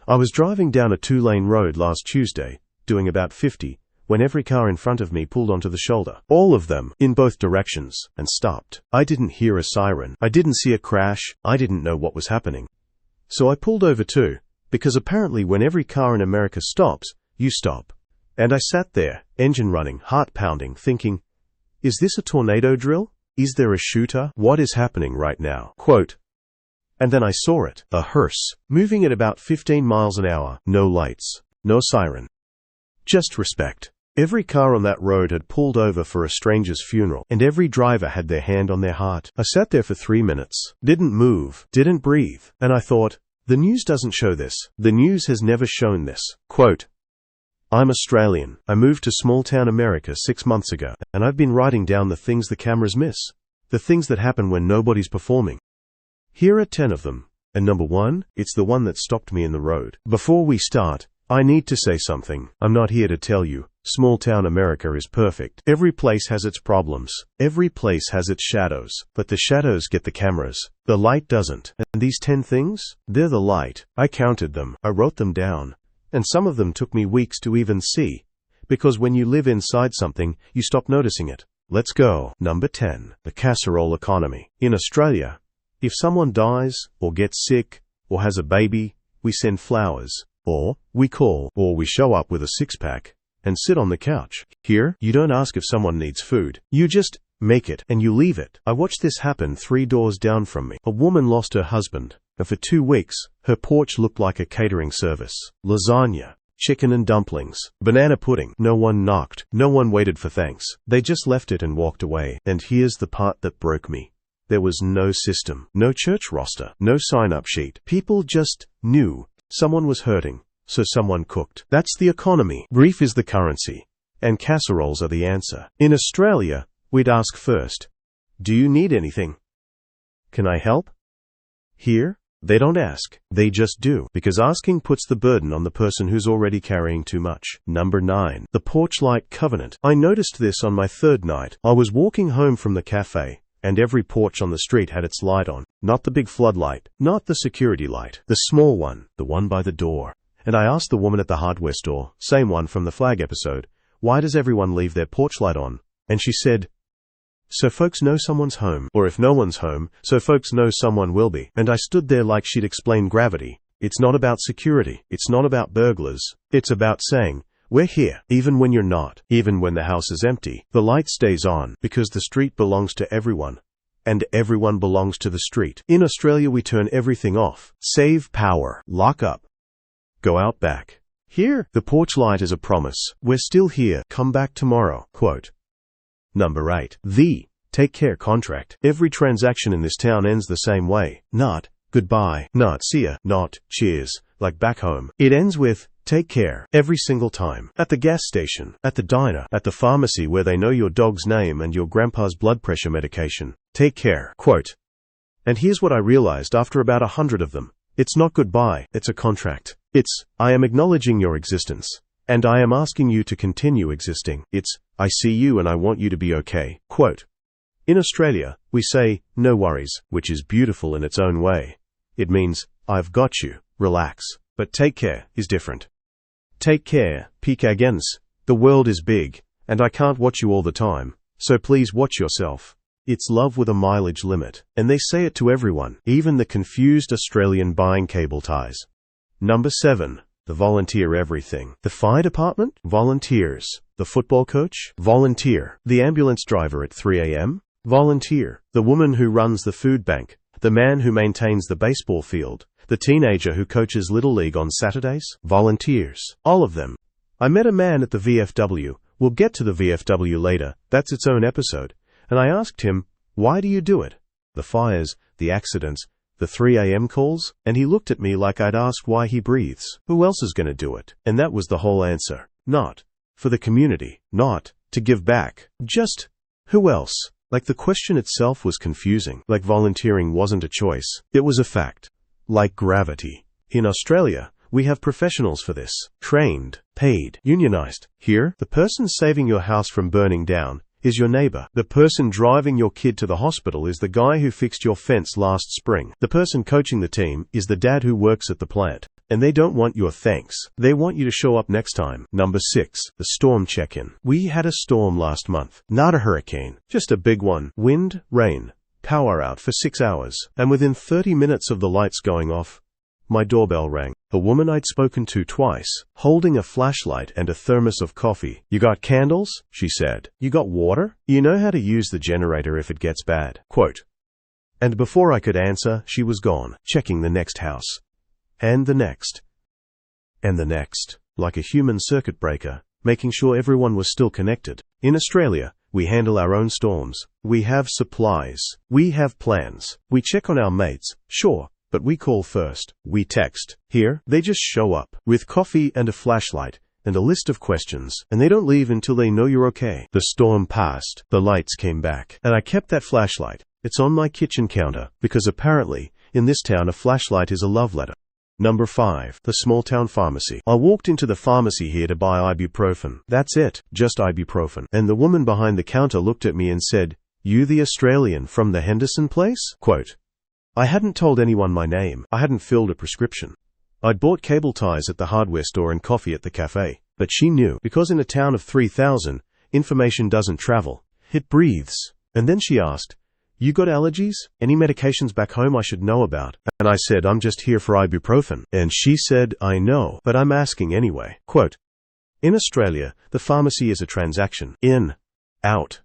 I was driving down a 2-lane road last Tuesday, doing about 50, when every car in front of me pulled onto the shoulder. All of them, in both directions, and stopped. I didn't hear a siren. I didn't see a crash. I didn't know what was happening. So I pulled over too, because apparently when every car in America stops, you stop. And I sat there, engine running, heart pounding, thinking, is this a tornado drill? Is there a shooter? What is happening right now? Quote, and then I saw it, a hearse, moving at about 15 miles an hour, no lights, no siren. Just respect. Every car on that road had pulled over for a stranger's funeral, and every driver had their hand on their heart. I sat there for 3 minutes, didn't move, didn't breathe, and I thought, the news doesn't show this. The news has never shown this. Quote, I'm Australian. I moved to small-town America 6 months ago, and I've been writing down the things the cameras miss, the things that happen when nobody's performing. Here are 10 of them, and number 1, it's the one that stopped me in the road. Before we start, I need to say something. I'm not here to tell you, small-town America is perfect. Every place has its problems. Every place has its shadows. But the shadows get the cameras. The light doesn't. And these 10 things? They're the light. I counted them. I wrote them down. And some of them took me weeks to even see. Because when you live inside something, you stop noticing it. Let's go. Number 10. The casserole economy. In Australia, if someone dies, or gets sick, or has a baby, we send flowers. Or we call, or we show up with a 6-pack and sit on the couch. Here, you don't ask if someone needs food. You just make it and you leave it. I watched this happen 3 doors down from me. A woman lost her husband, and for 2 weeks, her porch looked like a catering service. Lasagna, chicken and dumplings, banana pudding. No one knocked. No one waited for thanks. They just left it and walked away. And here's the part that broke me. There was no system, no church roster, no sign-up sheet. People just knew. Someone was hurting, so someone cooked. That's the economy. Grief is the currency, and casseroles are the answer. In Australia, we'd ask first, do you need anything? Can I help? Here, they don't ask. They just do, because asking puts the burden on the person who's already carrying too much. Number 9. The porch light covenant. I noticed this on my 3rd night. I was walking home from the cafe, and every porch on the street had its light on. Not the big floodlight, not the security light, the small one, the one by the door. And I asked the woman at the hardware store, same one from the flag episode, why does everyone leave their porch light on? And she said, so folks know someone's home, or if no one's home, so folks know someone will be. And I stood there like she'd explained gravity. It's not about security. It's not about burglars. It's about saying, we're here, even when you're not, even when the house is empty. The light stays on, because the street belongs to everyone, and everyone belongs to the street. In Australia, we turn everything off. Save power. Lock up. Go out back. Here, the porch light is a promise. We're still here. Come back tomorrow. Quote. Number 8. The take care contract. Every transaction in this town ends the same way. Not goodbye, not see ya, not cheers, like back home. It ends with take care every single time. At the gas station, at the diner, at the pharmacy where they know your dog's name and your grandpa's blood pressure medication. Take care. Quote. And here's what I realized after about 100 of them. It's not goodbye, it's a contract. It's, I am acknowledging your existence, and I am asking you to continue existing. It's, I see you and I want you to be okay. Quote. In Australia, we say, no worries, which is beautiful in its own way. It means, I've got you, relax. But take care is different. Take care, peek-agens. The world is big, and I can't watch you all the time, so please watch yourself. It's love with a mileage limit, and they say it to everyone, even the confused Australian buying cable ties. Number 7. The volunteer everything. The fire department? Volunteers. The football coach? Volunteer. The ambulance driver at 3 a.m.? Volunteer. The woman who runs the food bank? The man who maintains the baseball field? The teenager who coaches Little League on Saturdays? Volunteers. All of them. I met a man at the VFW. We'll get to the VFW later. That's its own episode. And I asked him, why do you do it? The fires, the accidents, the 3 a.m. calls? And he looked at me like I'd asked why he breathes. Who else is going to do it? And that was the whole answer. Not for the community. Not to give back. Just who else? Like the question itself was confusing. Like volunteering wasn't a choice. It was a fact. Like gravity. In Australia, we have professionals for this. Trained, paid, unionized. Here, the person saving your house from burning down is your neighbor. The person driving your kid to the hospital is the guy who fixed your fence last spring. The person coaching the team is the dad who works at the plant. And they don't want your thanks. They want you to show up next time. Number 6. The storm check-in. We had a storm last month. Not a hurricane, just a big one. Wind, rain, power out for 6 hours. And within 30 minutes of the lights going off, my doorbell rang. A woman I'd spoken to twice, holding a flashlight and a thermos of coffee. "You got candles?" she said. "You got water? You know how to use the generator if it gets bad." Quote. And before I could answer, she was gone, checking the next house. And the next. And the next. Like a human circuit breaker, making sure everyone was still connected. In Australia, we handle our own storms. We have supplies. We have plans. We check on our mates, sure, but we call first. We text. Here, they just show up, with coffee and a flashlight, and a list of questions, and they don't leave until they know you're okay. The storm passed, the lights came back, and I kept that flashlight. It's on my kitchen counter, because apparently, in this town a flashlight is a love letter. Number 5. The small town pharmacy. I walked into the pharmacy here to buy ibuprofen. That's it, just ibuprofen. And the woman behind the counter looked at me and said, "You the Australian from the Henderson place?" Quote. I hadn't told anyone my name. I hadn't filled a prescription. I'd bought cable ties at the hardware store and coffee at the cafe. But she knew, because in a town of 3,000, information doesn't travel. It breathes. And then she asked, "You got allergies? Any medications back home I should know about?" And I said, "I'm just here for ibuprofen." And she said, "I know, but I'm asking anyway." Quote, in Australia, the pharmacy is a transaction. In, out.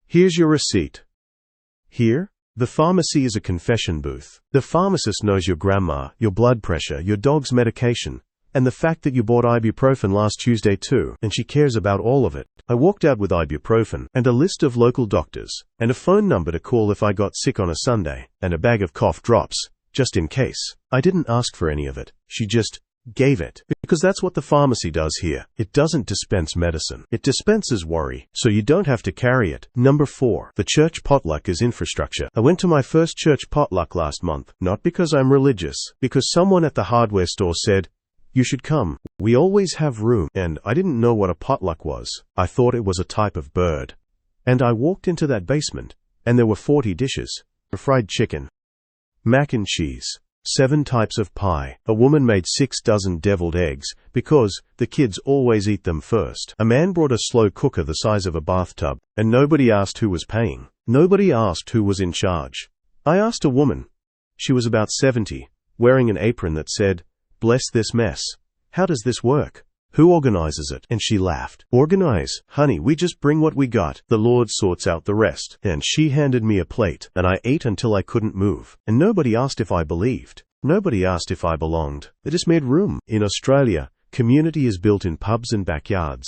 Here's your receipt. Here, the pharmacy is a confession booth. The pharmacist knows your grandma, your blood pressure, your dog's medication, and the fact that you bought ibuprofen last Tuesday too, and she cares about all of it. I walked out with ibuprofen, and a list of local doctors, and a phone number to call if I got sick on a Sunday, and a bag of cough drops, just in case. I didn't ask for any of it. She just gave it. Because that's what the pharmacy does here. It doesn't dispense medicine. It dispenses worry, so you don't have to carry it. Number 4. The church potluck is infrastructure. I went to my first church potluck last month, not because I'm religious, because someone at the hardware store said, "You should come. We always have room." And I didn't know what a potluck was. I thought it was a type of bird. And I walked into that basement, and there were 40 dishes. Fried chicken, mac and cheese, 7 types of pie. A woman made 6 dozen deviled eggs, because the kids always eat them first. A man brought a slow cooker the size of a bathtub, and nobody asked who was paying. Nobody asked who was in charge. I asked a woman. She was about 70, wearing an apron that said, "Bless this mess. How does this work? Who organizes it?" And she laughed. "Organize? Honey, we just bring what we got. The Lord sorts out the rest." And she handed me a plate, and I ate until I couldn't move. And nobody asked if I believed. Nobody asked if I belonged. They just made room. In Australia, community is built in pubs and backyards.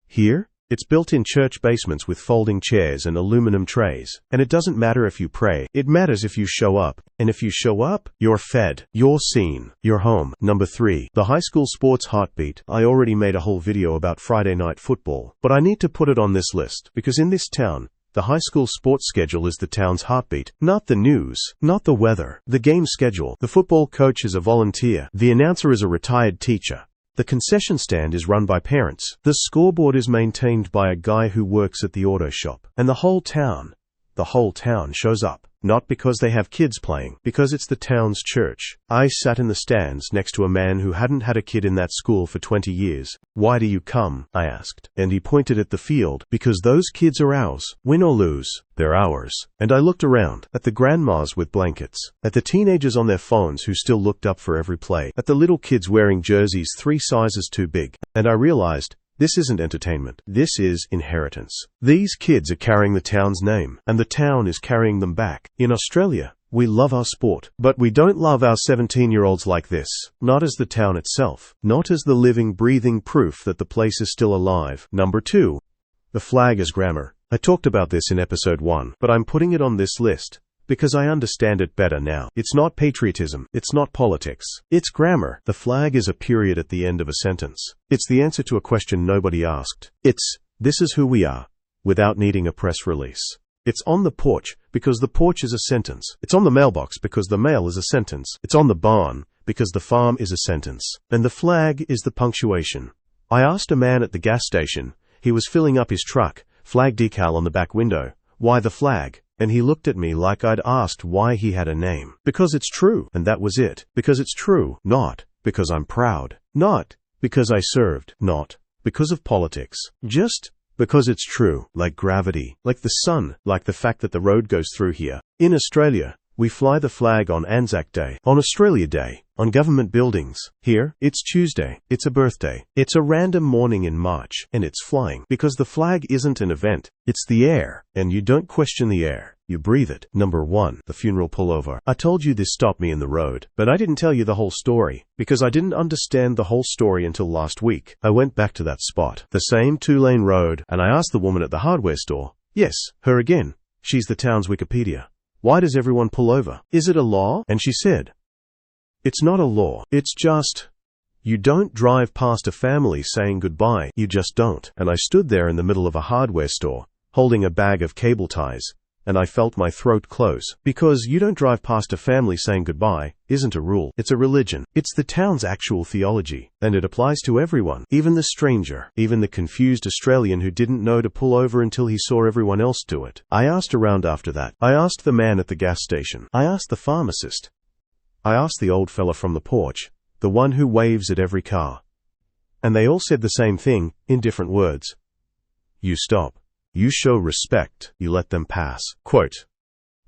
Here, it's built in church basements with folding chairs and aluminum trays. And it doesn't matter if you pray. It matters if you show up. And if you show up, you're fed. You're seen. You're home. Number 3. The high school sports heartbeat. I already made a whole video about Friday night football, but I need to put it on this list, because in this town, the high school sports schedule is the town's heartbeat. Not the news. Not the weather. The game schedule. The football coach is a volunteer. The announcer is a retired teacher. The concession stand is run by parents. The scoreboard is maintained by a guy who works at the auto shop. And the whole town shows up. Not because they have kids playing, because it's the town's church. I sat in the stands next to a man who hadn't had a kid in that school for 20 years. "Why do you come?" I asked. And he pointed at the field. "Because those kids are ours. Win or lose, they're ours." And I looked around, at the grandmas with blankets, at the teenagers on their phones who still looked up for every play, at the little kids wearing jerseys 3 sizes too big. And I realized, this isn't entertainment. This is inheritance. These kids are carrying the town's name, and the town is carrying them back. In Australia, we love our sport, but we don't love our 17-year-olds like this. Not as the town itself. Not as the living, breathing proof that the place is still alive. Number 2. The flag is grammar. I talked about this in episode 1, but I'm putting it on this list because I understand it better now. It's not patriotism. It's not politics. It's grammar. The flag is a period at the end of a sentence. It's the answer to a question nobody asked. It's, "This is who we are," without needing a press release. It's on the porch because the porch is a sentence. It's on the mailbox because the mail is a sentence. It's on the barn because the farm is a sentence. And the flag is the punctuation. I asked a man at the gas station. He was filling up his truck, flag decal on the back window. "Why the flag?" And he looked at me like I'd asked why he had a name. Because it's true. And that was it. Because it's true. Not because I'm proud. Not because I served. Not because of politics. Just because it's true. Like gravity. Like the sun. Like the fact that the road goes through here. In Australia, we fly the flag on Anzac Day, on Australia Day, on government buildings. Here, it's Tuesday, it's a birthday, it's a random morning in March, and it's flying. Because the flag isn't an event, it's the air, and you don't question the air, you breathe it. Number 1, the funeral pullover. I told you this stopped me in the road, but I didn't tell you the whole story, because I didn't understand the whole story until last week. I went back to that spot, the same 2-lane road, and I asked the woman at the hardware store. Yes, her again. She's the town's Wikipedia. Why does everyone pull over? Is it a law? And she said, it's not a law. It's just, you don't drive past a family saying goodbye. You just don't. And I stood there in the middle of a hardware store, holding a bag of cable ties, and I felt my throat close. Because you don't drive past a family saying goodbye isn't a rule. It's a religion. It's the town's actual theology, and it applies to everyone, even the stranger, even the confused Australian who didn't know to pull over until he saw everyone else do it. I asked around after that. I asked the man at the gas station. I asked the pharmacist. I asked the old fella from the porch, the one who waves at every car. And they all said the same thing, in different words. You stop. You show respect. You let them pass. Quote,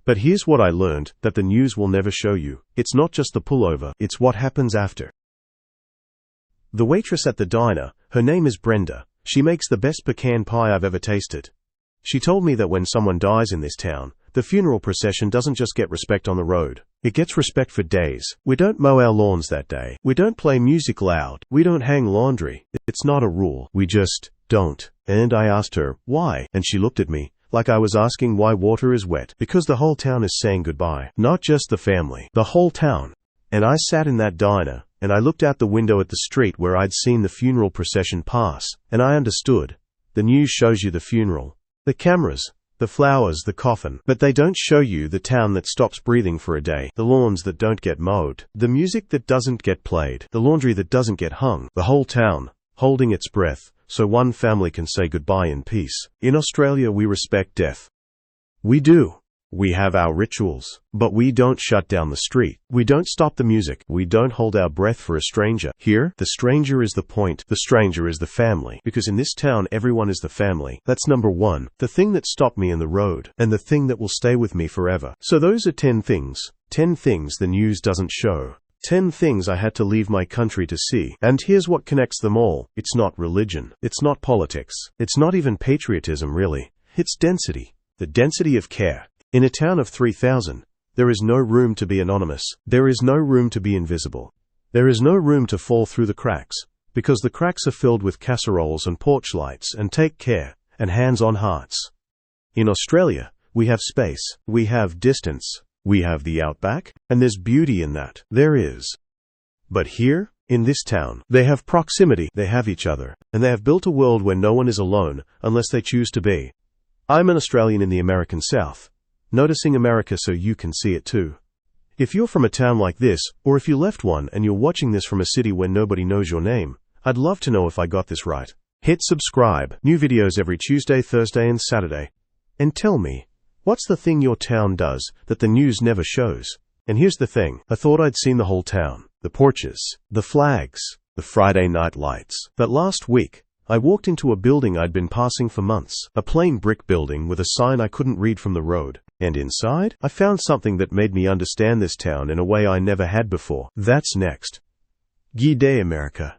but here's what I learned that the news will never show you. It's not just the pullover, it's what happens after. The waitress at the diner, her name is Brenda. She makes the best pecan pie I've ever tasted. She told me that when someone dies in this town, the funeral procession doesn't just get respect on the road. It gets respect for days. We don't mow our lawns that day. We don't play music loud. We don't hang laundry. It's not a rule. We just don't. And I asked her, why? And she looked at me, like I was asking why water is wet. Because the whole town is saying goodbye. Not just the family. The whole town. And I sat in that diner, and I looked out the window at the street where I'd seen the funeral procession pass, and I understood. The news shows you the funeral. The cameras. The flowers, the coffin. But they don't show you the town that stops breathing for a day. The lawns that don't get mowed. The music that doesn't get played. The laundry that doesn't get hung. The whole town, holding its breath, so one family can say goodbye in peace. In Australia, we respect death. We do. We have our rituals. But we don't shut down the street. We don't stop the music. We don't hold our breath for a stranger. Here, the stranger is the point. The stranger is the family. Because in this town, everyone is the family. That's number 1. The thing that stopped me in the road. And the thing that will stay with me forever. So those are 10 things. 10 things the news doesn't show. 10 things I had to leave my country to see. And here's what connects them all. It's not religion. It's not politics. It's not even patriotism, really. It's density. The density of care. In a town of 3,000, there is no room to be anonymous. There is no room to be invisible. There is no room to fall through the cracks, because the cracks are filled with casseroles and porch lights and take care and hands-on hearts. In Australia, we have space. We have distance. We have the outback, and there's beauty in that. There is. But here, in this town, they have proximity. They have each other, and they have built a world where no one is alone unless they choose to be. I'm an Australian in the American South. Noticing America so you can see it too. If you're from a town like this, or if you left one and you're watching this from a city where nobody knows your name, I'd love to know if I got this right. Hit subscribe. New videos every Tuesday, Thursday, and Saturday. And tell me, what's the thing your town does that the news never shows? And here's the thing. I thought I'd seen the whole town. The porches, the flags, the Friday night lights. But last week, I walked into a building I'd been passing for months. A plain brick building with a sign I couldn't read from the road. And inside, I found something that made me understand this town in a way I never had before. That's next. G'day, America.